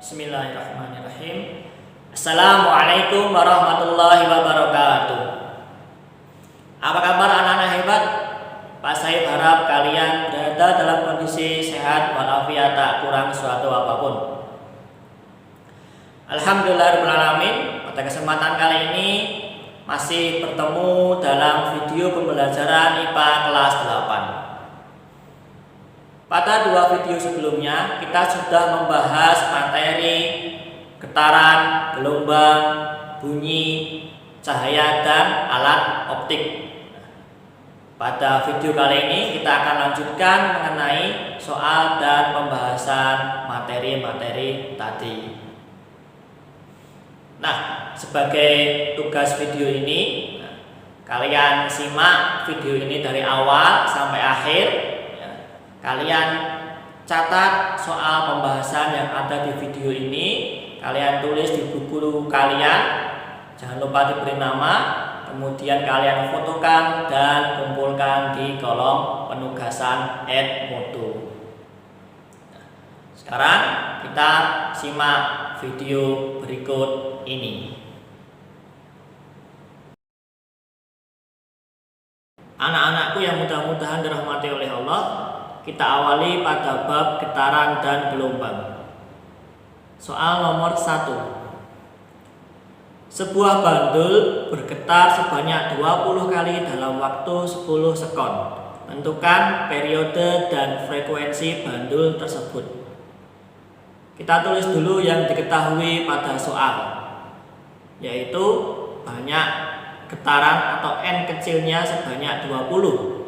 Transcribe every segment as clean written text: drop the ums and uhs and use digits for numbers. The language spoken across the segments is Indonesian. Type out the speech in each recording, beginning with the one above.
Bismillahirrahmanirrahim. Assalamualaikum warahmatullahi wabarakatuh. Apa kabar anak-anak hebat? Pak Said harap kalian berada dalam kondisi sehat walafiat, tak kurang suatu apapun. Alhamdulillahirrahmanirrahim. Pada kesempatan kali ini masih bertemu dalam video pembelajaran IPA kelas 8. Pada dua video sebelumnya kita sudah membahas materi getaran, gelombang, bunyi, cahaya, dan alat optik. Pada video kali ini kita akan lanjutkan mengenai soal dan pembahasan materi-materi tadi. Nah, sebagai tugas video ini, kalian simak video ini dari awal sampai akhir. Kalian catat soal pembahasan yang ada di video ini, kalian tulis di buku kalian, jangan lupa diberi nama, kemudian kalian fotokan dan kumpulkan di kolom penugasan Edmodo. Sekarang kita simak video berikut ini. Anak-anakku yang mudah-mudahan dirahmati oleh Allah, kita awali pada bab getaran dan gelombang. Soal nomor 1. Sebuah bandul bergetar sebanyak 20 kali dalam waktu 10 sekon. Tentukan periode dan frekuensi bandul tersebut. Kita tulis dulu yang diketahui pada soal, yaitu banyak getaran atau N kecilnya sebanyak 20.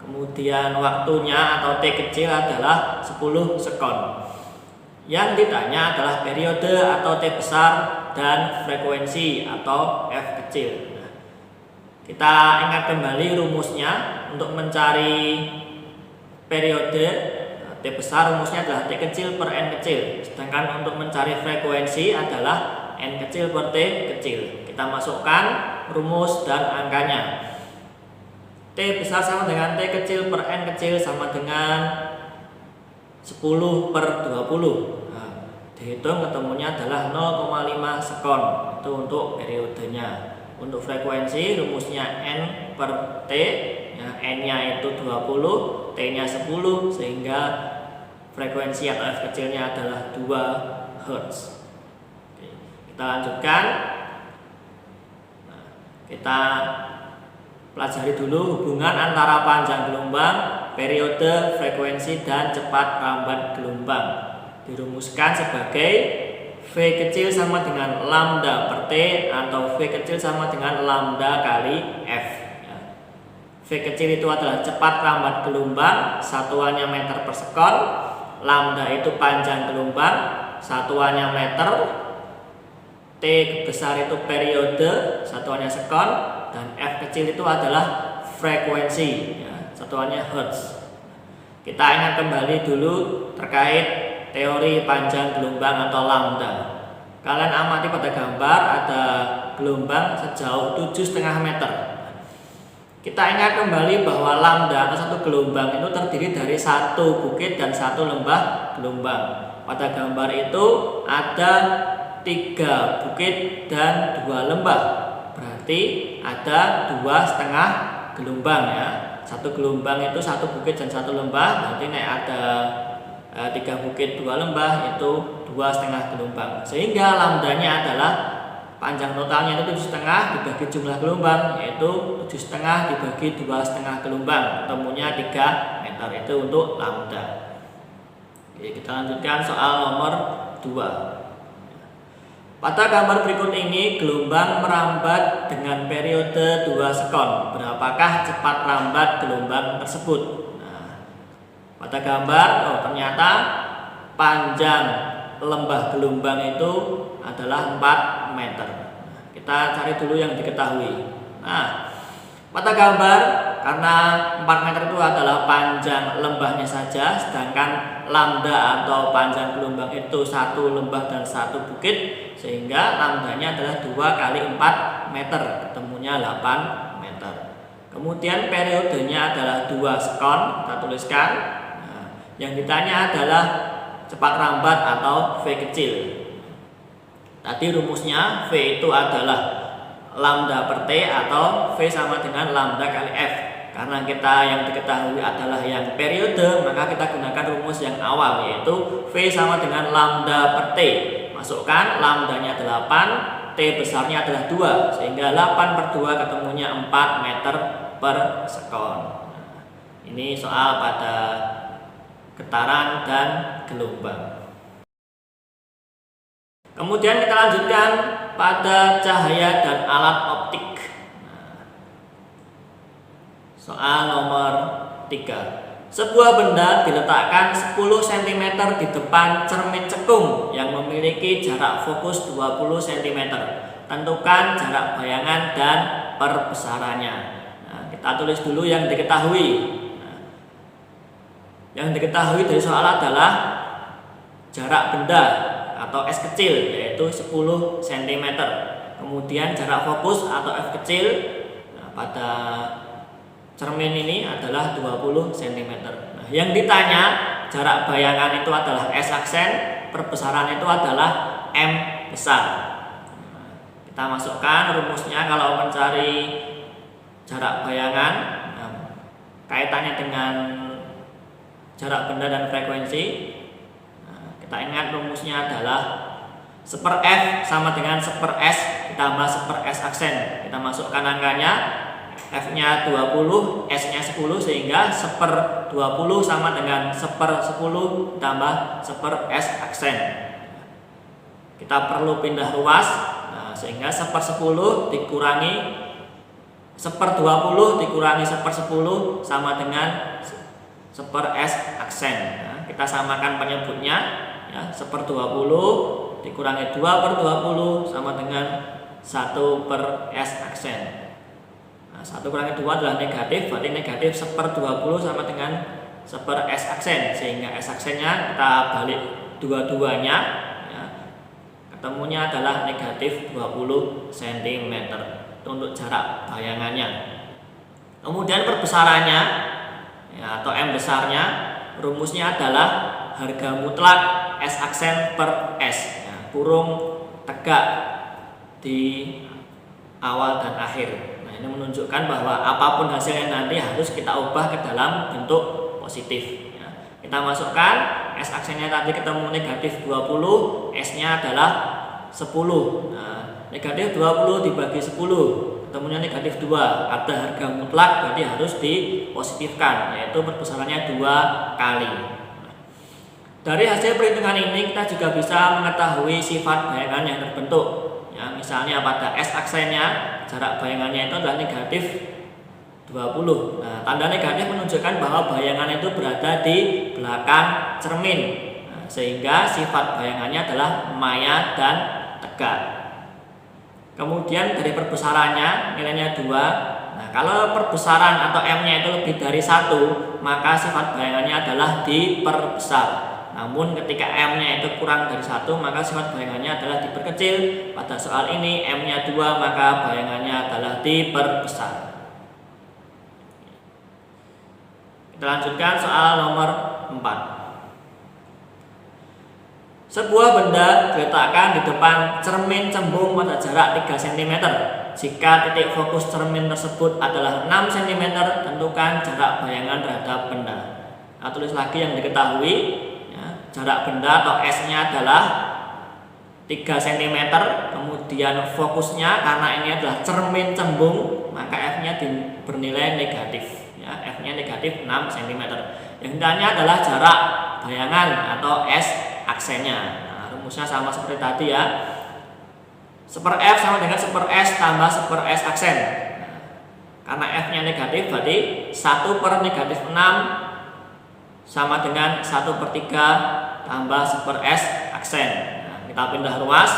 Kemudian waktunya atau T kecil adalah 10 sekon. Yang ditanya adalah periode atau T besar dan frekuensi atau F kecil. Nah, kita ingat kembali rumusnya. Untuk mencari periode T besar rumusnya adalah T kecil per N kecil. Sedangkan untuk mencari frekuensi adalah N kecil per T kecil. Kita masukkan rumus dan angkanya. T besar sama dengan T kecil per N kecil sama dengan 10 per 20. Nah, dihitung ketemunya adalah 0,5 sekon. Itu untuk periodenya. Untuk frekuensi rumusnya N per T, ya, N-nya itu 20, T-nya 10, sehingga frekuensi atau F kecilnya adalah 2 Hz. Oke, kita lanjutkan. Nah, kita pelajari dulu hubungan antara panjang gelombang, periode, frekuensi, dan cepat rambat gelombang. Dirumuskan sebagai V kecil sama dengan lambda per T atau V kecil sama dengan lambda kali F. V kecil itu adalah cepat rambat gelombang, satuannya meter per sekon. Lambda itu panjang gelombang, satuannya meter. T besar itu periode, satuannya sekon. Dan F kecil itu adalah frekuensi, ya, satuannya Hertz. Kita ingat kembali dulu terkait teori panjang gelombang atau lambda. Kalian amati pada gambar ada gelombang sejauh 7,5 meter. Kita ingat kembali bahwa lambda atau satu gelombang itu terdiri dari satu bukit dan satu lembah gelombang. Pada gambar itu ada 3 bukit dan 2 lembah. Berarti ada 2,5 gelombang, ya. Satu gelombang itu satu bukit dan satu lembah. Berarti ada 3 bukit 2 lembah itu 2,5 gelombang. Sehingga lambdanya adalah panjang totalnya itu 7,5 dibagi jumlah gelombang, yaitu 7,5 dibagi 2,5 gelombang. Ketemunya 3 meter. Itu untuk lambda. Oke, kita lanjutkan soal nomor 2. Pada gambar berikut ini gelombang merambat dengan periode 2 sekon. Berapakah cepat rambat gelombang tersebut? Nah, pada gambar ternyata panjang lembah gelombang itu adalah 4 meter. Nah, kita cari dulu yang diketahui. Nah, pada gambar karena 4 meter itu adalah panjang lembahnya saja, sedangkan lambda atau panjang gelombang itu 1 lembah dan 1 bukit, sehingga lambdanya adalah 2 kali 4 meter, ketemunya 8 meter. Kemudian periodenya adalah 2 sekon, kita tuliskan. Nah, yang ditanya adalah cepat rambat atau V kecil. Tadi rumusnya V itu adalah lambda per T atau V sama dengan lambda kali F. Karena kita yang diketahui adalah yang periode, maka kita gunakan rumus yang awal, yaitu V sama dengan lambda per T. Masukkan lambdanya 8, T besarnya adalah 2, sehingga 8 per 2 ketemunya 4 meter per sekon. Ini soal pada getaran dan gelombang. Kemudian kita lanjutkan pada cahaya dan alat optik. Soal nomor 3. Sebuah benda diletakkan 10 cm di depan cermin cekung yang memiliki jarak fokus 20 cm. Tentukan jarak bayangan dan perbesarannya. Kita tulis dulu yang diketahui. Yang diketahui dari soal adalah jarak benda atau S kecil, yaitu 10 cm. Kemudian jarak fokus atau F kecil pada cermin ini adalah 20 cm. Nah, yang ditanya jarak bayangan itu adalah S aksen, perbesaran itu adalah M besar. Kita masukkan rumusnya kalau mencari jarak bayangan, kaitannya dengan jarak benda dan frekuensi. Kita ingat rumusnya adalah 1/f sama dengan 1/s ditambah 1/s aksen. Kita masukkan angkanya, F-nya 20, S-nya 10, sehingga 1/20 sama dengan 1/10 tambah 1/s aksen. Kita perlu pindah ruas, sehingga 1/10 dikurangi 1/20 dikurangi 1/10 sama dengan 1/s aksen. Kita samakan penyebutnya, ya, 1/20 dikurangi 2/20 sama dengan 1/s aksen. 1 kurangi 2 adalah negatif, berarti negatif 1/20 sama dengan 1/s aksen, sehingga S aksennya kita balik dua-duanya, ya, ketemunya adalah negatif 20 cm untuk jarak bayangannya. Kemudian perbesarannya, ya, atau M besarnya, rumusnya adalah harga mutlak S aksen per S, ya, kurung tegak di awal dan akhir. Ini menunjukkan bahwa apapun hasilnya nanti harus kita ubah ke dalam bentuk positif. Kita masukkan S aksennya tadi ketemu negatif 20, S-nya adalah 10. Negatif 20 dibagi 10 ketemunya negatif 2. Ada harga mutlak berarti harus dipositifkan, yaitu perbesarannya 2 kali. Dari hasil perhitungan ini kita juga bisa mengetahui sifat bayangan yang terbentuk. Ya, misalnya pada S aksennya jarak bayangannya itu adalah negatif 20. Tanda negatif menunjukkan bahwa bayangan itu berada di belakang cermin, sehingga sifat bayangannya adalah maya dan tegak. Kemudian dari perbesarannya nilainya 2. Kalau perbesaran atau M-nya itu lebih dari 1, maka sifat bayangannya adalah diperbesar. Namun ketika M-nya itu kurang dari 1, maka sifat bayangannya adalah diperkecil. Pada soal ini M-nya 2, maka bayangannya adalah diperbesar. Kita lanjutkan soal nomor 4. Sebuah benda diletakkan di depan cermin cembung pada jarak 3 cm. Jika titik fokus cermin tersebut adalah 6 cm, tentukan jarak bayangan terhadap benda. Nah, tulis lagi yang diketahui. Jarak benda atau S-nya adalah 3 cm, kemudian fokusnya karena ini adalah cermin cembung, maka F-nya bernilai negatif, ya, F-nya negatif 6 cm. Yang ditanya adalah jarak bayangan atau S aksennya. Nah, rumusnya sama seperti tadi, ya. 1/f sama dengan 1/s tambah 1/s aksen. Karena F-nya negatif berarti 1 per negatif 6 sama dengan 1/3 tambah 1/s aksen. Kita pindah ruas.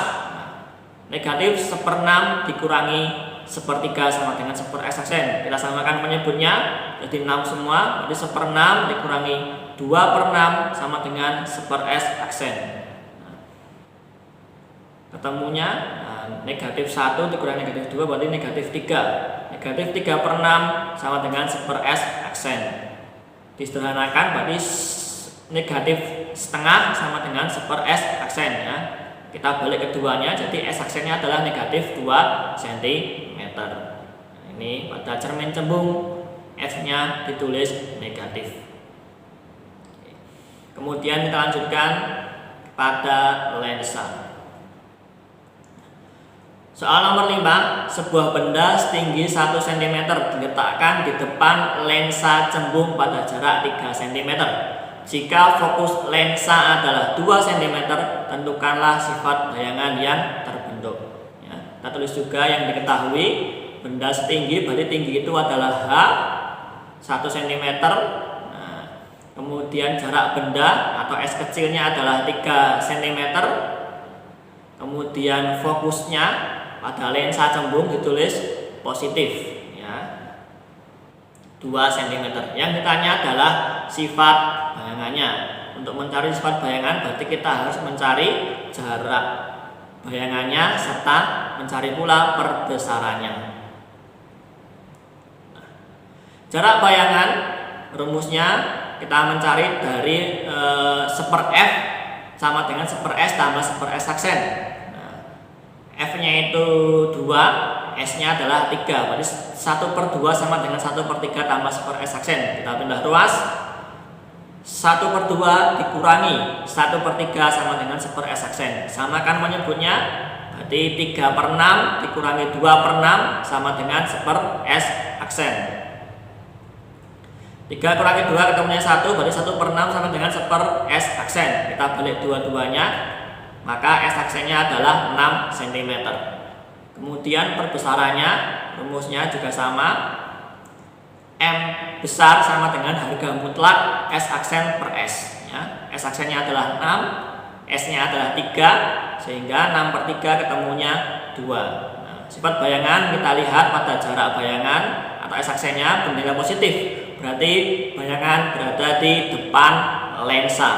Negatif 1/6 dikurangi 1/3 sama dengan 1/s aksen. Kita samakan penyebutnya jadi 6 semua. Jadi 1/6 dikurangi 2/6 sama dengan 1/s aksen. Ketemunya negatif 1 dikurangi negatif 2 berarti negatif 3. Negatif 3/6 sama dengan 1/s aksen. Disederhanakan berarti negatif setengah sama dengan 1/4 S aksen ya. Kita balik keduanya, jadi S aksennya adalah negatif 2 cm. Ini pada cermin cembung F-nya ditulis negatif. Kemudian kita lanjutkan pada lensa. Soal nomor 5, sebuah benda setinggi 1 cm diletakkan di depan lensa cembung pada jarak 3 cm. Jika fokus lensa adalah 2 cm, tentukanlah sifat bayangan yang terbentuk. Ya, kita tulis juga yang diketahui, benda setinggi berarti tinggi itu adalah H 1 cm. Nah, kemudian jarak benda atau S kecilnya adalah 3 cm. Kemudian fokusnya pada lensa cembung ditulis positif ya, 2 cm. Yang ditanya adalah sifat bayangannya. Untuk mencari sifat bayangan berarti kita harus mencari jarak bayangannya serta mencari pula perbesarannya. Jarak bayangan rumusnya kita mencari dari 1/F sama dengan 1/S tambah 1/S aksen. Nah, F-nya itu 2, S-nya adalah 3. Berarti 1/2 sama dengan 1/3 tambah 1/S aksen. Kita pindah ruas. 1/2 dikurangi 1/3 sama dengan 1/S aksen. Samakan menyebutnya, berarti 3/6 dikurangi 2/6 sama dengan 1/S aksen. 3 kurangi 2 ketemunya 1, berarti 1/6 sama dengan 1/S aksen. Kita balik dua-duanya, maka S aksennya adalah 6 cm. Kemudian perbesarannya, rumusnya juga sama. M besar sama dengan harga mutlak S aksen per S ya. S aksennya adalah 6, S-nya adalah 3, sehingga 6/3 ketemunya 2. Nah, sifat bayangan kita lihat pada jarak bayangan atau S aksennya bernilai positif, berarti bayangan berada di depan lensa.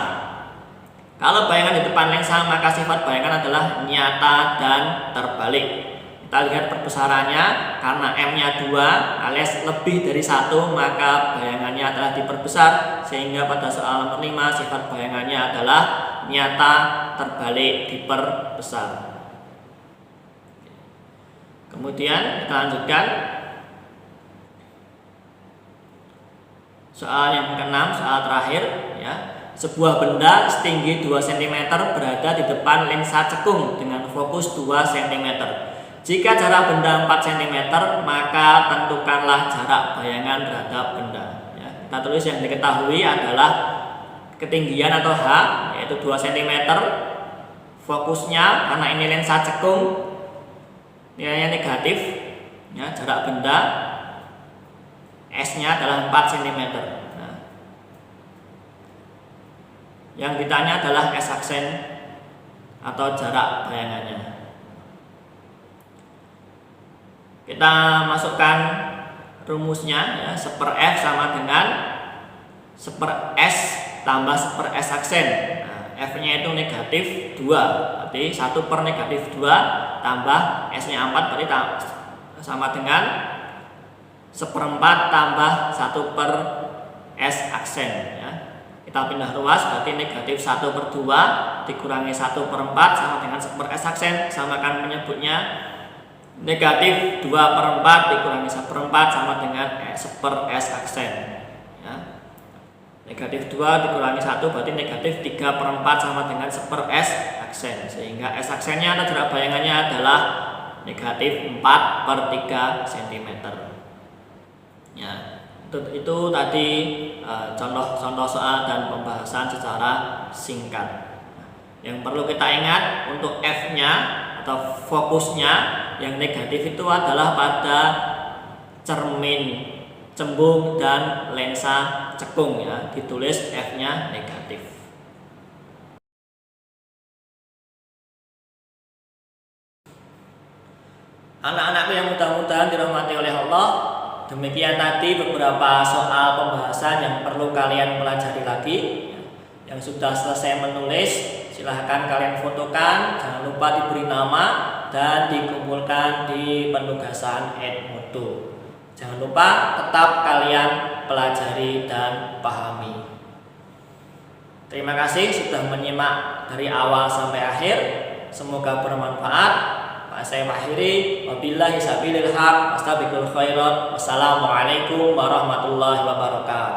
Kalau bayangan di depan lensa, maka sifat bayangan adalah nyata dan terbalik. Kita lihat perbesarannya, karena M-nya 2 alias lebih dari 1, maka bayangannya adalah diperbesar, sehingga pada soal nomor 5 sifat bayangannya adalah nyata terbalik diperbesar. Kemudian kita lanjutkan soal yang ke-6, soal terakhir ya. Sebuah benda setinggi 2 cm berada di depan lensa cekung dengan fokus 2 cm. Jika jarak benda 4 cm, maka tentukanlah jarak bayangan terhadap benda. Ya, kita tulis yang diketahui adalah ketinggian atau H, yaitu 2 cm. Fokusnya, karena ini lensa cekung, nilainya negatif. Ya, jarak benda S-nya adalah 4 cm. Nah, yang ditanya adalah S aksen atau jarak bayangannya. Kita masukkan rumusnya ya, 1/F sama dengan 1/S tambah 1/S aksen. Nah, F-nya itu negatif 2, berarti 1/-2 tambah S-nya 4, berarti sama dengan 1/4 tambah 1/S aksen ya. Kita pindah ruas, berarti negatif 1/2 dikurangi 1/4 sama dengan 1/S aksen. Samakan menyebutnya, negatif 2/4 dikurangi 1/4 sama dengan 1/S aksen ya. Negatif 2 dikurangi 1 berarti negatif 3/4 sama dengan 1/S aksen, sehingga S aksennya atau jarak bayangannya adalah negatif 4/3 cm ya. Itu tadi contoh soal dan pembahasan secara singkat. Yang perlu kita ingat, untuk F-nya atau fokusnya yang negatif itu adalah pada cermin cembung dan lensa cekung ya, ditulis F-nya negatif. Anak-anakku yang mudah-mudahan dirahmati oleh Allah, demikian tadi beberapa soal pembahasan yang perlu kalian pelajari lagi. Yang sudah selesai menulis, silahkan kalian fotokan, jangan lupa diberi nama dan dikumpulkan di penugasan Edmodo. Jangan lupa tetap kalian pelajari dan pahami. Terima kasih sudah menyimak dari awal sampai akhir. Semoga bermanfaat. Saya akhiri, wabillahi sabilil haq, wastabiqul khairat. Wassalamualaikum warahmatullahi wabarakatuh.